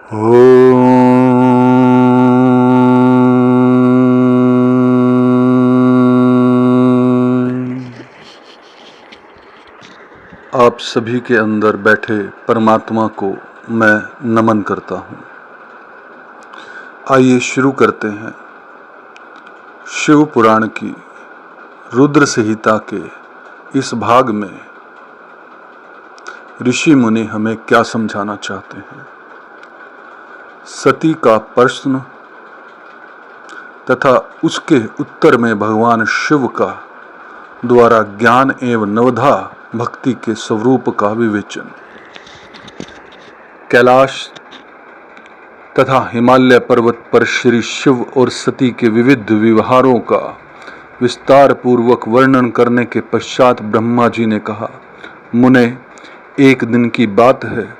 आप सभी के अंदर बैठे परमात्मा को मैं नमन करता हूँ। आइए शुरू करते हैं शिव पुराण की रुद्र संहिता के इस भाग में ऋषि मुनि हमें क्या समझाना चाहते हैं। सती का प्रश्न तथा उसके उत्तर में भगवान शिव का द्वारा ज्ञान एवं नवधा भक्ति के स्वरूप का विवेचन। कैलाश तथा हिमालय पर्वत पर श्री शिव और सती के विविध व्यवहारों का विस्तार पूर्वक वर्णन करने के पश्चात ब्रह्मा जी ने कहा, मुने, एक दिन की बात है,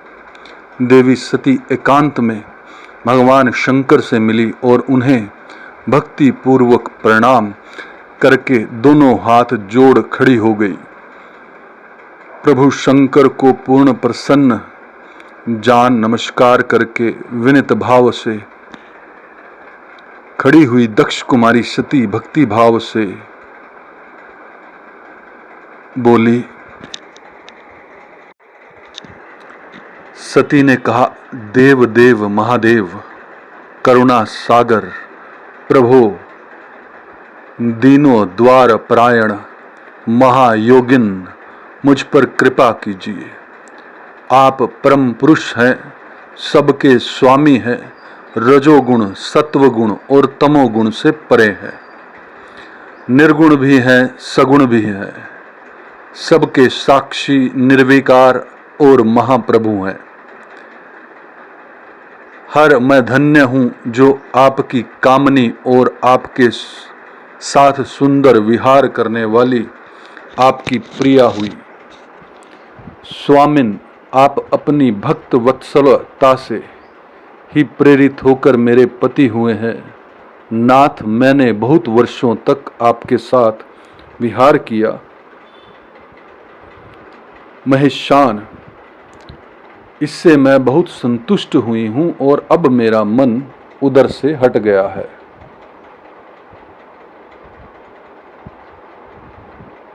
देवी सती एकांत में भगवान शंकर से मिली और उन्हें भक्ति पूर्वक प्रणाम करके दोनों हाथ जोड़ खड़ी हो गई। प्रभु शंकर को पूर्ण प्रसन्न जान नमस्कार करके विनित भाव से खड़ी हुई दक्ष कुमारी सती भक्ति भाव से बोली। सती ने कहा, देव देव महादेव, करुणा सागर, प्रभो, दीनों द्वार परायण महायोगिन, मुझ पर कृपा कीजिए। आप परम पुरुष हैं, सबके स्वामी हैं, रजोगुण, सत्वगुण और तमोगुण से परे हैं, निर्गुण भी हैं, सगुण भी हैं, सबके साक्षी, निर्विकार और महाप्रभु हैं। हर मैं धन्य हूँ जो आपकी कामनी और आपके साथ सुंदर विहार करने वाली आपकी प्रिया हुई। स्वामिन, आप अपनी भक्त वत्सलता से ही प्रेरित होकर मेरे पति हुए हैं। नाथ, मैंने बहुत वर्षों तक आपके साथ विहार किया। महेशान, इससे मैं बहुत संतुष्ट हुई हूँ और अब मेरा मन उधर से हट गया है।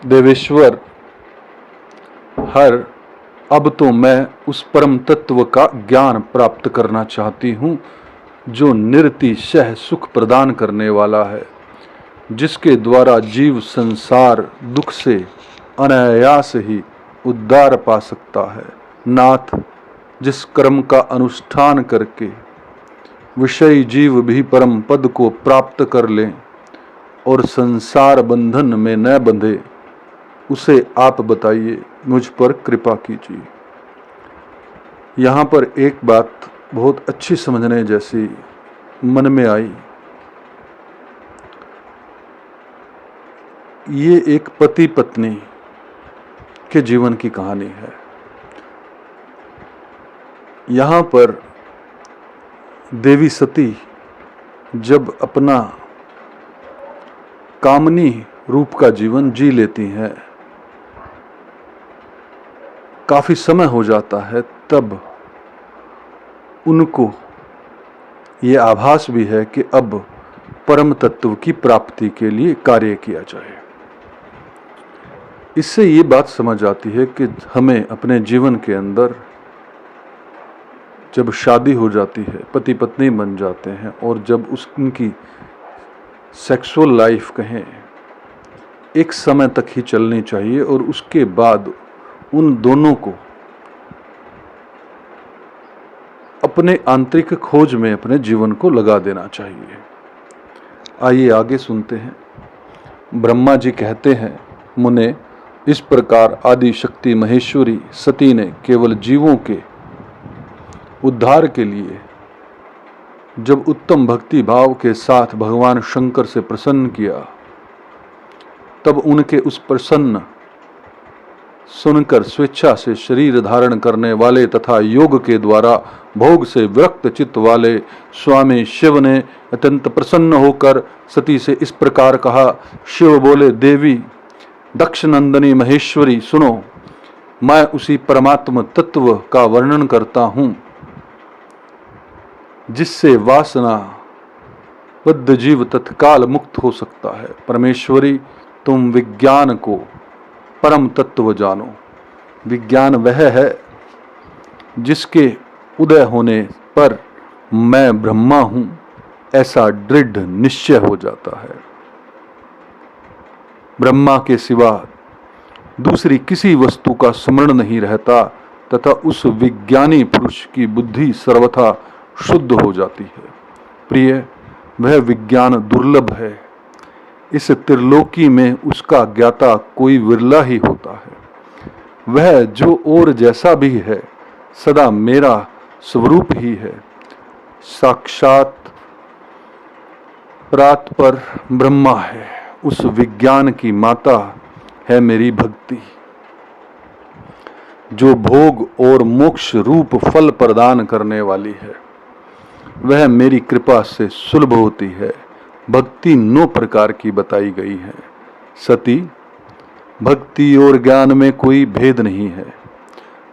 देवेश्वर हर, अब तो मैं उस परम तत्व का ज्ञान प्राप्त करना चाहती हूँ जो निरतिशय सुख प्रदान करने वाला है, जिसके द्वारा जीव संसार दुख से अनायास ही उद्धार पा सकता है। नाथ, जिस कर्म का अनुष्ठान करके विषयी जीव भी परम पद को प्राप्त कर लें और संसार बंधन में न बंधे, उसे आप बताइए, मुझ पर कृपा कीजिए। यहाँ पर एक बात बहुत अच्छी समझने जैसी मन में आई। ये एक पति पत्नी के जीवन की कहानी है। यहाँ पर देवी सती जब अपना कामनी रूप का जीवन जी लेती हैं, काफी समय हो जाता है, तब उनको ये आभास भी है कि अब परम तत्व की प्राप्ति के लिए कार्य किया जाए। इससे ये बात समझ आती है कि हमें अपने जीवन के अंदर जब शादी हो जाती है, पति पत्नी बन जाते हैं और जब उनकी सेक्सुअल लाइफ कहें एक समय तक ही चलनी चाहिए और उसके बाद उन दोनों को अपने आंतरिक खोज में अपने जीवन को लगा देना चाहिए। आइए आगे सुनते हैं। ब्रह्मा जी कहते हैं, मुने, इस प्रकार आदि शक्ति महेश्वरी सती ने केवल जीवों के उद्धार के लिए जब उत्तम भक्ति भाव के साथ भगवान शंकर से प्रसन्न किया, तब उनके उस प्रसन्न सुनकर स्वेच्छा से शरीर धारण करने वाले तथा योग के द्वारा भोग से विरक्त चित्त वाले स्वामी शिव ने अत्यंत प्रसन्न होकर सती से इस प्रकार कहा। शिव बोले, देवी दक्ष नंदनी महेश्वरी, सुनो, मैं उसी परमात्म तत्व का वर्णन करता हूँ जिससे वासना बद्ध जीव तत्काल मुक्त हो सकता है। परमेश्वरी, तुम विज्ञान को परम तत्व जानो। विज्ञान वह है जिसके उदय होने पर मैं ब्रह्मा हूं ऐसा दृढ़ निश्चय हो जाता है। ब्रह्मा के सिवा दूसरी किसी वस्तु का स्मरण नहीं रहता तथा उस विज्ञानी पुरुष की बुद्धि सर्वथा शुद्ध हो जाती है। प्रिय, वह विज्ञान दुर्लभ है। इस त्रिलोकी में उसका ज्ञाता कोई विरला ही होता है। वह जो और जैसा भी है सदा मेरा स्वरूप ही है। साक्षात परात्पर ब्रह्मा है। उस विज्ञान की माता है मेरी भक्ति, जो भोग और मोक्ष रूप फल प्रदान करने वाली है। वह मेरी कृपा से सुलभ होती है। भक्ति 9 प्रकार की बताई गई है। सती, भक्ति और ज्ञान में कोई भेद नहीं है।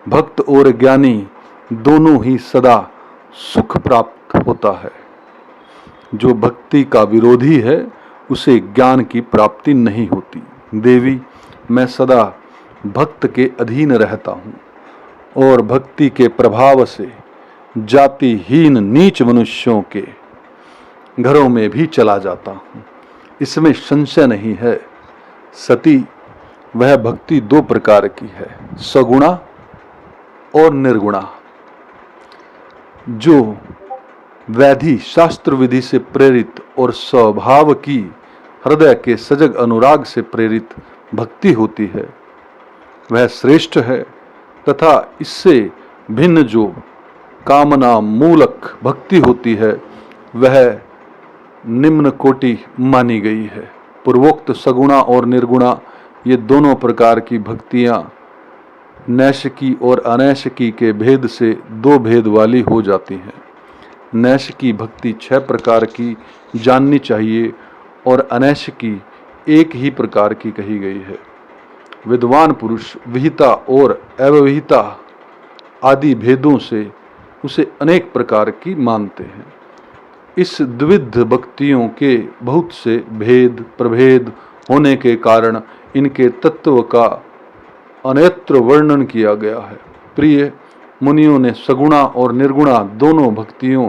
भक्त और ज्ञानी दोनों ही सदा सुख प्राप्त होता है। जो भक्ति का विरोधी है उसे ज्ञान की प्राप्ति नहीं होती। देवी, मैं सदा भक्त के अधीन रहता हूँ और भक्ति के प्रभाव से जातिहीन नीच मनुष्यों के घरों में भी चला जाता हूँ, इसमें संशय नहीं है। सती, वह भक्ति 2 प्रकार की है, सगुणा और निर्गुणा। जो वैधि शास्त्र विधि से प्रेरित और स्वभाव की हृदय के सजग अनुराग से प्रेरित भक्ति होती है वह श्रेष्ठ है, तथा इससे भिन्न जो कामना मूलक भक्ति होती है वह निम्न कोटि मानी गई है। पूर्वोक्त सगुणा और निर्गुणा ये दोनों प्रकार की भक्तियां नैशिकी और अनैशिकी के भेद से 2 भेद वाली हो जाती हैं। नैशिकी भक्ति 6 प्रकार की जाननी चाहिए और अनैशिकी 1 ही प्रकार की कही गई है। विद्वान पुरुष विहिता और अविहिता आदि भेदों से उसे अनेक प्रकार की मानते हैं। इस द्विविध भक्तियों के बहुत से भेद प्रभेद होने के कारण इनके तत्व का अन्यत्र वर्णन किया गया है। प्रिय, मुनियों ने सगुणा और निर्गुणा दोनों भक्तियों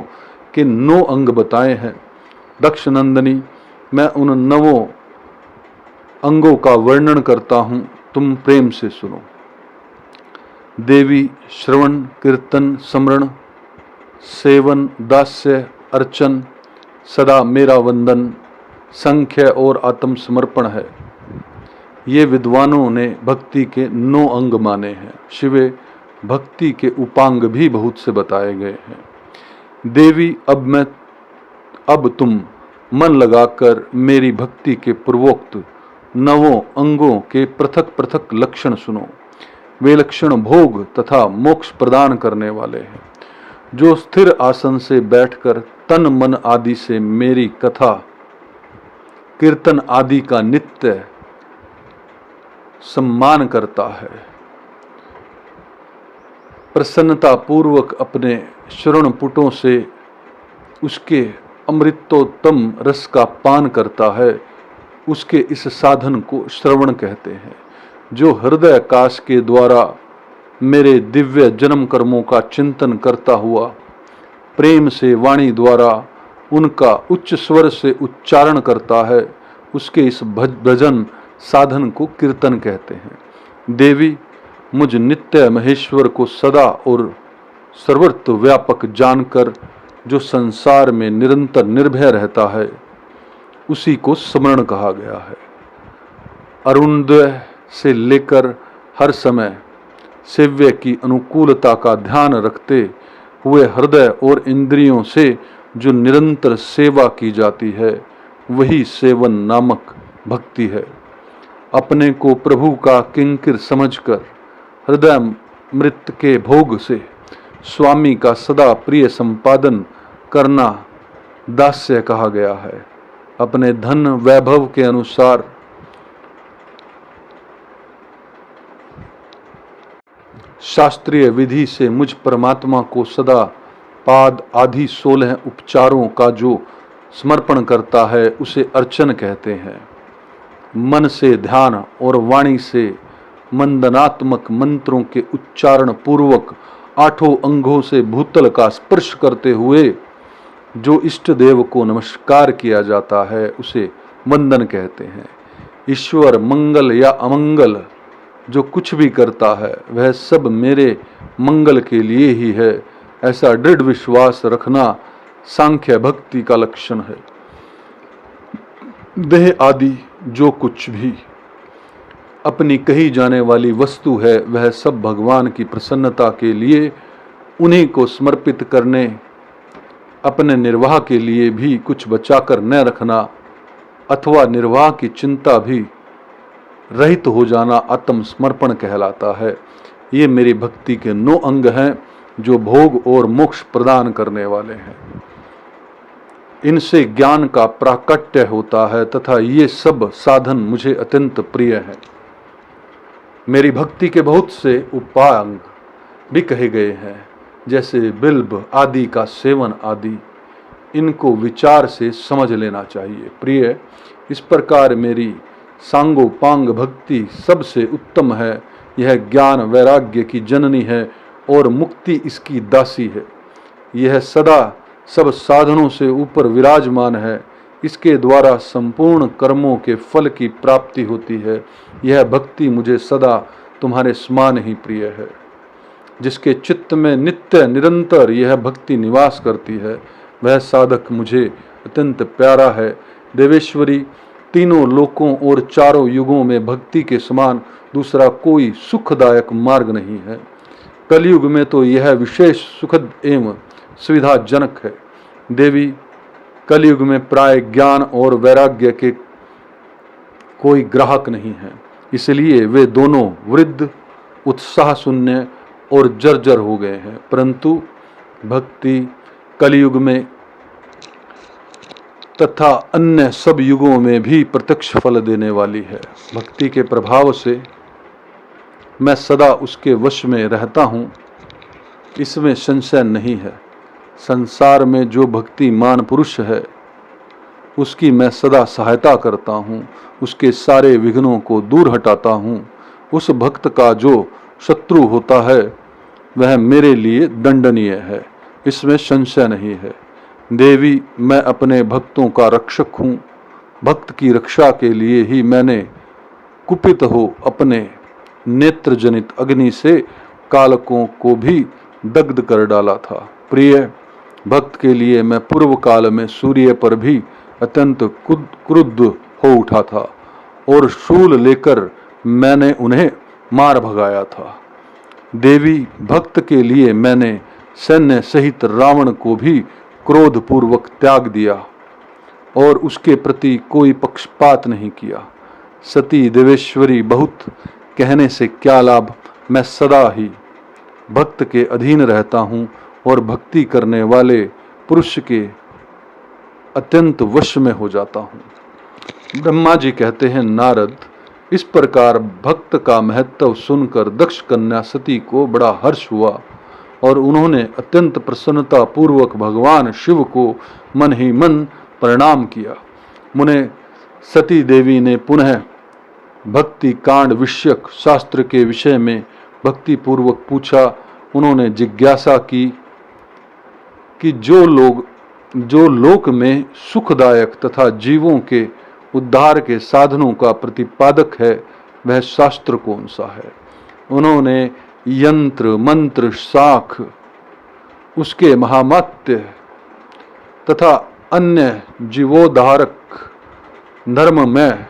के 9 अंग बताए हैं। दक्ष नंदनी, मैं उन 9 अंगों का वर्णन करता हूं, तुम प्रेम से सुनो। देवी, श्रवण, कीर्तन, स्मरण, सेवन, दास्य, अर्चन, सदा मेरा वंदन, संख्य और आत्मसमर्पण है। ये विद्वानों ने भक्ति के 9 अंग माने हैं। शिवे, भक्ति के उपांग भी बहुत से बताए गए हैं। देवी, अब तुम मन लगाकर मेरी भक्ति के पूर्वोक्त 9 अंगों के पृथक पृथक लक्षण सुनो। वे लक्षण भोग तथा मोक्ष प्रदान करने वाले हैं। जो स्थिर आसन से बैठकर तन मन आदि से मेरी कथा कीर्तन आदि का नित्य सम्मान करता है, प्रसन्नता पूर्वक अपने श्रवण पुटों से उसके अमृतोत्तम रस का पान करता है, उसके इस साधन को श्रवण कहते हैं। जो हृदय काश के द्वारा मेरे दिव्य जन्म कर्मों का चिंतन करता हुआ प्रेम से वाणी द्वारा उनका उच्च स्वर से उच्चारण करता है, उसके इस भजन साधन को कीर्तन कहते हैं। देवी, मुझ नित्य महेश्वर को सदा और सर्वत्र व्यापक जानकर जो संसार में निरंतर निर्भय रहता है उसी को स्मरण कहा गया है। अरुणोदय से लेकर हर समय सेव्य की अनुकूलता का ध्यान रखते हुए हृदय और इंद्रियों से जो निरंतर सेवा की जाती है वही सेवन नामक भक्ति है। अपने को प्रभु का किंकिर समझकर हृदय मृत के भोग से स्वामी का सदा प्रिय संपादन करना दास्य कहा गया है। अपने धन वैभव के अनुसार शास्त्रीय विधि से मुझ परमात्मा को सदा पाद आदि 16 उपचारों का जो समर्पण करता है उसे अर्चन कहते हैं। मन से ध्यान और वाणी से मंदनात्मक मंत्रों के उच्चारण पूर्वक 8 अंगों से भूतल का स्पर्श करते हुए जो इष्ट देव को नमस्कार किया जाता है उसे वंदन कहते हैं। ईश्वर मंगल या अमंगल जो कुछ भी करता है वह सब मेरे मंगल के लिए ही है, ऐसा दृढ़ विश्वास रखना सांख्य भक्ति का लक्षण है। देह आदि जो कुछ भी अपनी कही जाने वाली वस्तु है वह सब भगवान की प्रसन्नता के लिए उन्हीं को समर्पित करने, अपने निर्वाह के लिए भी कुछ बचाकर न रखना अथवा निर्वाह की चिंता भी रहित हो जाना आत्मसमर्पण कहलाता है। ये मेरी भक्ति के 9 अंग हैं जो भोग और मोक्ष प्रदान करने वाले हैं। इनसे ज्ञान का प्राकट्य होता है तथा ये सब साधन मुझे अत्यंत प्रिय हैं। मेरी भक्ति के बहुत से उपांग भी कहे गए हैं, जैसे बिल्व आदि का सेवन आदि। इनको विचार से समझ लेना चाहिए। प्रिय, इस प्रकार मेरी सांगोपांग भक्ति सबसे उत्तम है। यह ज्ञान वैराग्य की जननी है और मुक्ति इसकी दासी है। यह सदा सब साधनों से ऊपर विराजमान है। इसके द्वारा संपूर्ण कर्मों के फल की प्राप्ति होती है। यह भक्ति मुझे सदा तुम्हारे समान ही प्रिय है। जिसके चित्त में नित्य निरंतर यह भक्ति निवास करती है वह साधक मुझे अत्यंत प्यारा है। देवेश्वरी, तीनों लोकों और चारों युगों में भक्ति के समान दूसरा कोई सुखदायक मार्ग नहीं है। कलयुग में तो यह विशेष सुखद एवं सुविधाजनक है। देवी, कलयुग में प्राय ज्ञान और वैराग्य के कोई ग्राहक नहीं है, इसलिए वे दोनों वृद्ध, उत्साह शून्य और जर्जर हो गए हैं। परंतु भक्ति कलयुग में तथा अन्य सब युगों में भी प्रत्यक्ष फल देने वाली है। भक्ति के प्रभाव से मैं सदा उसके वश में रहता हूँ, इसमें संशय नहीं है। संसार में जो भक्तिमान पुरुष है उसकी मैं सदा सहायता करता हूँ, उसके सारे विघ्नों को दूर हटाता हूँ। उस भक्त का जो शत्रु होता है वह मेरे लिए दंडनीय है, इसमें संशय नहीं है। देवी, मैं अपने भक्तों का रक्षक हूँ। भक्त की रक्षा के लिए ही मैंने कुपित हो अपने नेत्र जनित अग्नि से कालकों को भी दग्ध कर डाला था। प्रिय, भक्त के लिए मैं पूर्व काल में सूर्य पर भी अत्यंत क्रुद्ध हो उठा था और शूल लेकर मैंने उन्हें मार भगाया था। देवी, भक्त के लिए मैंने सैन्य सहित रावण को भी क्रोध पूर्वक त्याग दिया और उसके प्रति कोई पक्षपात नहीं किया। सती देवेश्वरी, बहुत कहने से क्या लाभ, मैं सदा ही भक्त के अधीन रहता हूँ और भक्ति करने वाले पुरुष के अत्यंत वश में हो जाता हूँ। ब्रह्मा जी कहते हैं, नारद, इस प्रकार भक्त का महत्व सुनकर दक्ष कन्या सती को बड़ा हर्ष हुआ और उन्होंने अत्यंत प्रसन्नता पूर्वक भगवान शिव को मन ही मन प्रणाम किया। मुने सती देवी ने पुनः भक्ति कांड विषयक शास्त्र के विषय में भक्ति पूर्वक पूछा। उन्होंने जिज्ञासा की कि जो लोक में सुखदायक तथा जीवों के उद्धार के साधनों का प्रतिपादक है वह शास्त्र कौन सा है। उन्होंने यंत्र मंत्र शाख, उसके महामात्य तथा अन्य जीवोद्धारक धर्ममय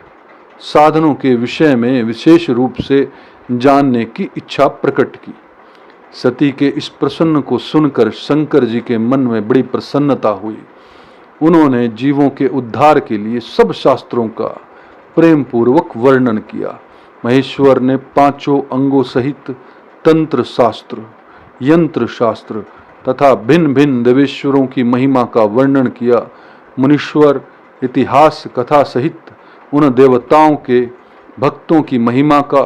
साधनों के विषय में विशेष रूप से जानने की इच्छा प्रकट की। सती के इस प्रश्न को सुनकर शंकर जी के मन में बड़ी प्रसन्नता हुई। उन्होंने जीवों के उद्धार के लिए सब शास्त्रों का प्रेम पूर्वक वर्णन किया। महेश्वर ने 5 अंगों सहित तंत्र शास्त्र, यंत्र शास्त्र तथा भिन्न भिन्न देवेश्वरों की महिमा का वर्णन किया। मुनीश्वर इतिहास कथा सहित उन देवताओं के भक्तों की महिमा का,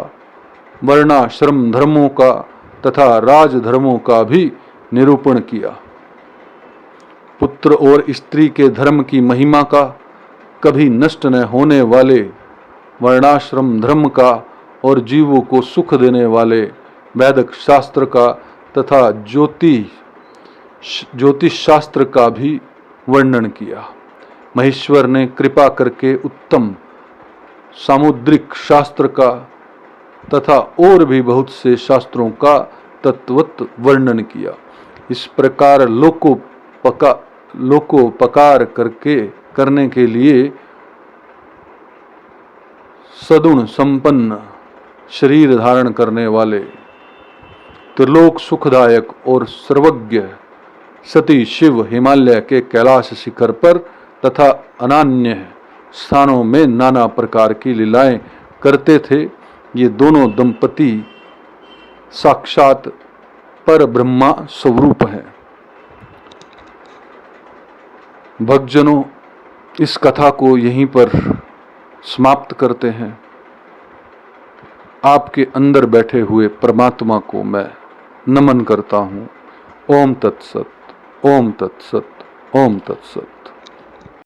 वर्णाश्रम धर्मों का तथा राज धर्मों का भी निरूपण किया। पुत्र और स्त्री के धर्म की महिमा का, कभी नष्ट न होने वाले वर्णाश्रम धर्म का और जीवों को सुख देने वाले वैदिक शास्त्र का तथा ज्योतिष शास्त्र का भी वर्णन किया। महेश्वर ने कृपा करके उत्तम सामुद्रिक शास्त्र का तथा और भी बहुत से शास्त्रों का तत्वत वर्णन किया। इस प्रकार लोकोपकार करने के लिए सदुण संपन्न शरीर धारण करने वाले त्रिलोक सुखदायक और सर्वज्ञ सती शिव हिमालय के कैलाश शिखर पर तथा अन्य स्थानों में नाना प्रकार की लीलाएं करते थे। ये दोनों दंपति साक्षात पर ब्रह्मा स्वरूप हैं। भक्तजनों, इस कथा को यहीं पर समाप्त करते हैं। आपके अंदर बैठे हुए परमात्मा को मैं नमन करता हूँ। ओम तत्सत, ओम तत्सत, ओम तत्सत।